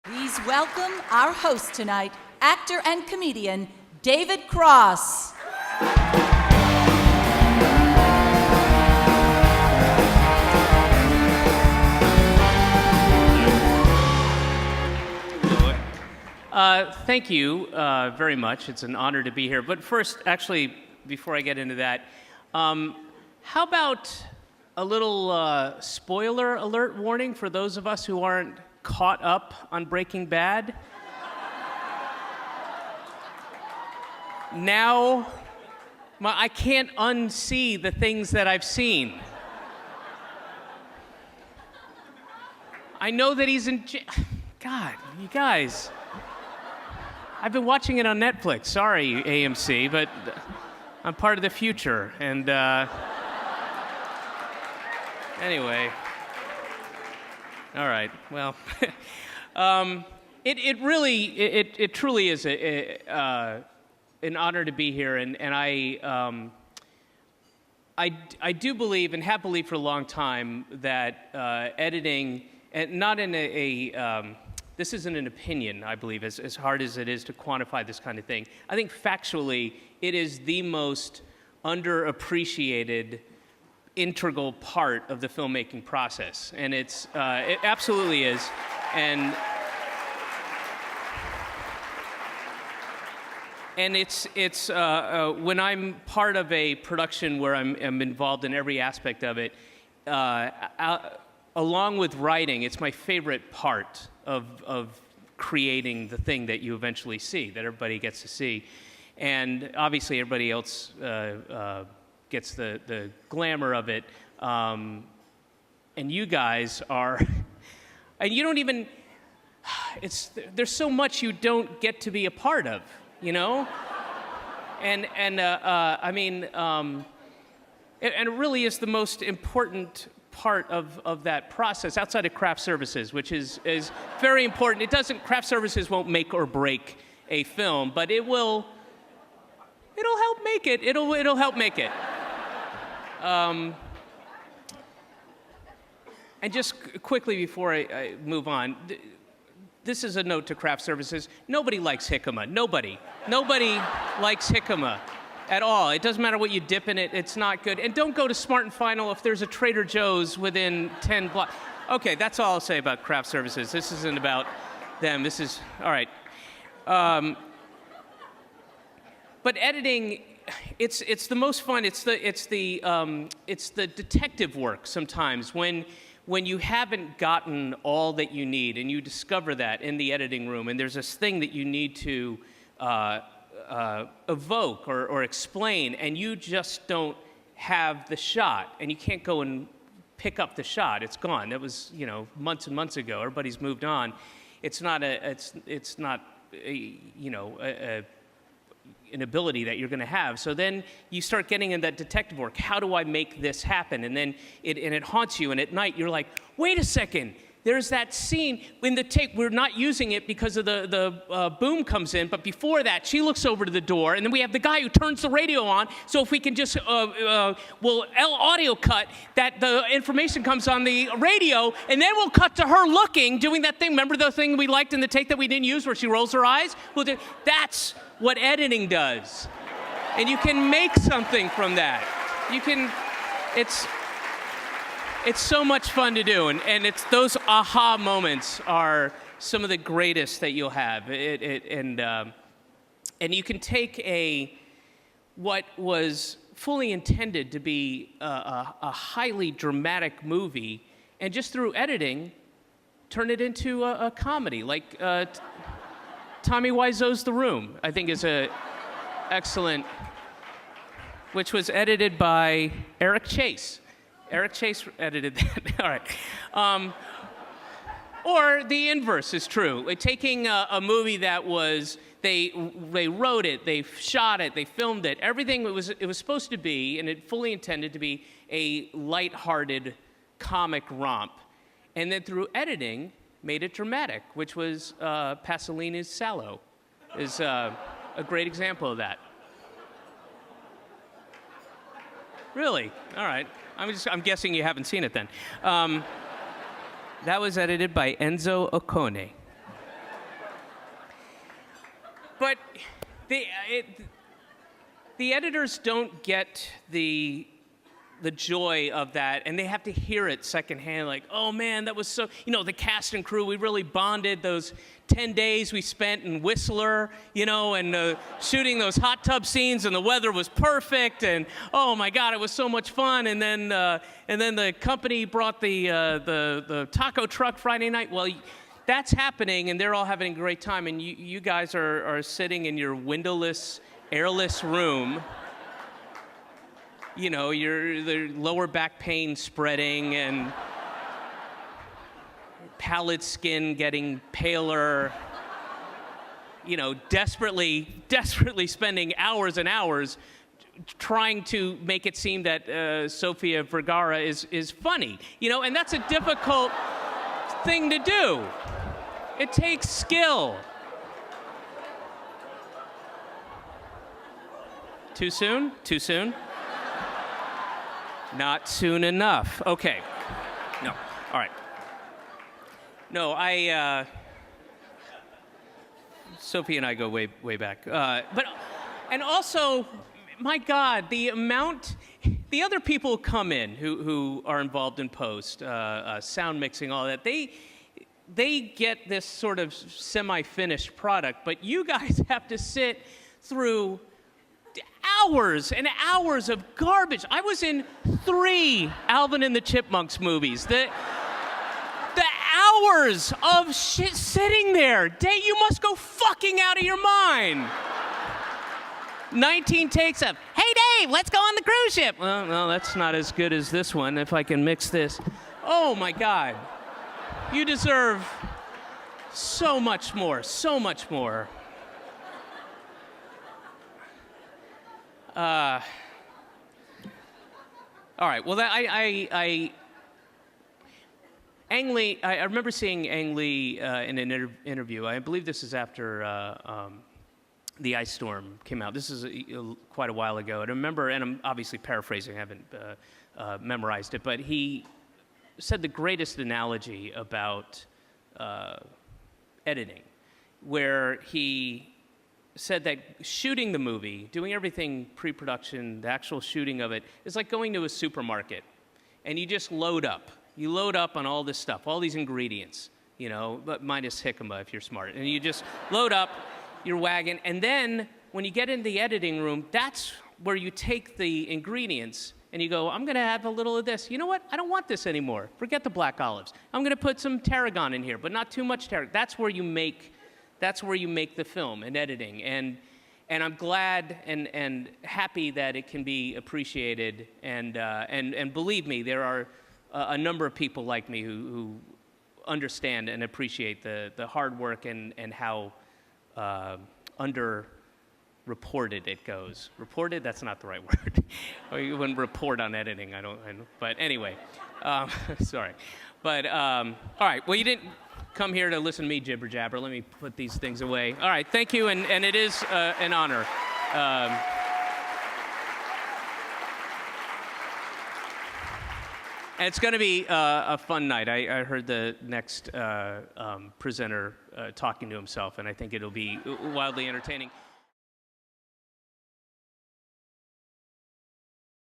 Please welcome our host tonight, actor and comedian, David Cross. Thank you very much. It's an honor to be here. But first, actually, before I get into that, how about a little spoiler alert warning for those of us who aren't caught up on Breaking Bad? Now, I can't unsee the things that I've seen. I know that he's in jail. God, you guys. I've been watching it on Netflix. Sorry, AMC, but I'm part of the future. And anyway. All right. Well, it truly is an honor to be here, and I do believe and have believed for a long time that editing, and not in this isn't an opinion, I believe, as hard as it is to quantify this kind of thing. I think factually, it is the most underappreciated integral part of the filmmaking process, and it absolutely is. And it's when I'm part of a production where I'm involved in every aspect of it, along with writing, it's my favorite part of creating the thing that you eventually see, that everybody gets to see. And obviously everybody else gets the glamour of it. And you guys are, and you don't even, there's so much you don't get to be a part of, you know? And it really is the most important part of that process outside of craft services, which is very important. Craft services won't make or break a film, but it'll help make it. It'll help make it. And just quickly before I move on, this is a note to craft services. Nobody likes jicama. Nobody likes jicama at all. It doesn't matter what you dip in it. It's not good. And don't go to Smart and Final if there's a Trader Joe's within 10 blocks. Okay, that's all I'll say about craft services. This isn't about them. This is, all right. But editing, it's the most fun. It's the detective work sometimes when you haven't gotten all that you need, and you discover that in the editing room, and there's this thing that you need to evoke or explain, and you just don't have the shot, and you can't go and pick up the shot. It's gone. That was, months and months ago. Everybody's moved on. It's not an ability that you're going to have. So then you start getting in that detective work. How do I make this happen? And then it haunts you. And at night you're like, wait a second. There's that scene in the tape. We're not using it because of the boom comes in. But before that, she looks over to the door. And then we have the guy who turns the radio on. So if we can just, we'll audio cut that the information comes on the radio. And then we'll cut to her looking, doing that thing. Remember the thing we liked in the take that we didn't use where she rolls her eyes? That's what editing does. And you can make something from that. It's so much fun to do, and it's those aha moments are some of the greatest that you'll have. And you can take what was fully intended to be a highly dramatic movie, and just through editing, turn it into a comedy, like Tommy Wiseau's The Room, I think is a excellent, which was edited by Eric Chase. Eric Chase edited that. All right. Or the inverse is true. Like taking a movie that was, they wrote it, they shot it, they filmed it, everything it was supposed to be, and it fully intended to be a lighthearted comic romp. And then through editing, made it dramatic, which was Pasolini's Salò, is a great example of that. Really? All right. I'm guessing you haven't seen it then. That was edited by Enzo Ocone. but the editors don't get the joy of that, and they have to hear it secondhand, like, oh man, that was so, the cast and crew, we really bonded those 10 days we spent in Whistler, and shooting those hot tub scenes, and the weather was perfect, and oh my God, it was so much fun, and then the company brought the taco truck Friday night. Well, that's happening, and they're all having a great time, and you guys are sitting in your windowless, airless room, the lower back pain spreading and pallid skin getting paler, desperately spending hours and hours trying to make it seem that Sofia Vergara is funny, and that's a difficult thing to do. It takes skill. Too soon? Too soon? Not soon enough. Okay. No. All right. No, Sophie and I go way back. And also, my God, the other people who come in who are involved in post, sound mixing, all that, they get this sort of semi-finished product, but you guys have to sit through hours and hours of garbage. I was in 3 Alvin and the Chipmunks movies. The hours of shit sitting there. Dave, you must go fucking out of your mind. 19 takes of, hey Dave, let's go on the cruise ship. Well, no, that's not as good as this one, if I can mix this. Oh my God. You deserve so much more, so much more. All right. Well, Ang Lee. I remember seeing Ang Lee in an interview. I believe this is after the ice storm came out. This is quite a while ago. And I remember, and I'm obviously paraphrasing. I haven't memorized it, but he said the greatest analogy about editing, where he said that shooting the movie, doing everything pre-production, the actual shooting of it, is like going to a supermarket, and you just load up. You load up on all this stuff, all these ingredients, but minus jicama if you're smart. And you just load up your wagon, and then when you get in the editing room, that's where you take the ingredients and you go, I'm going to have a little of this. You know what? I don't want this anymore. Forget the black olives. I'm going to put some tarragon in here, but not too much tarragon. That's where you make the film and editing. And I'm glad and happy that it can be appreciated. And believe me, there are a number of people like me who understand and appreciate the hard work and how underreported it goes. Reported? That's not the right word. You wouldn't report on editing. I know. But anyway, sorry. But all right. Well, you didn't come here to listen to me jibber jabber. Let me put these things away. All right. Thank you, and it is an honor. And it's going to be a fun night. I heard the next presenter talking to himself, and I think it'll be wildly entertaining.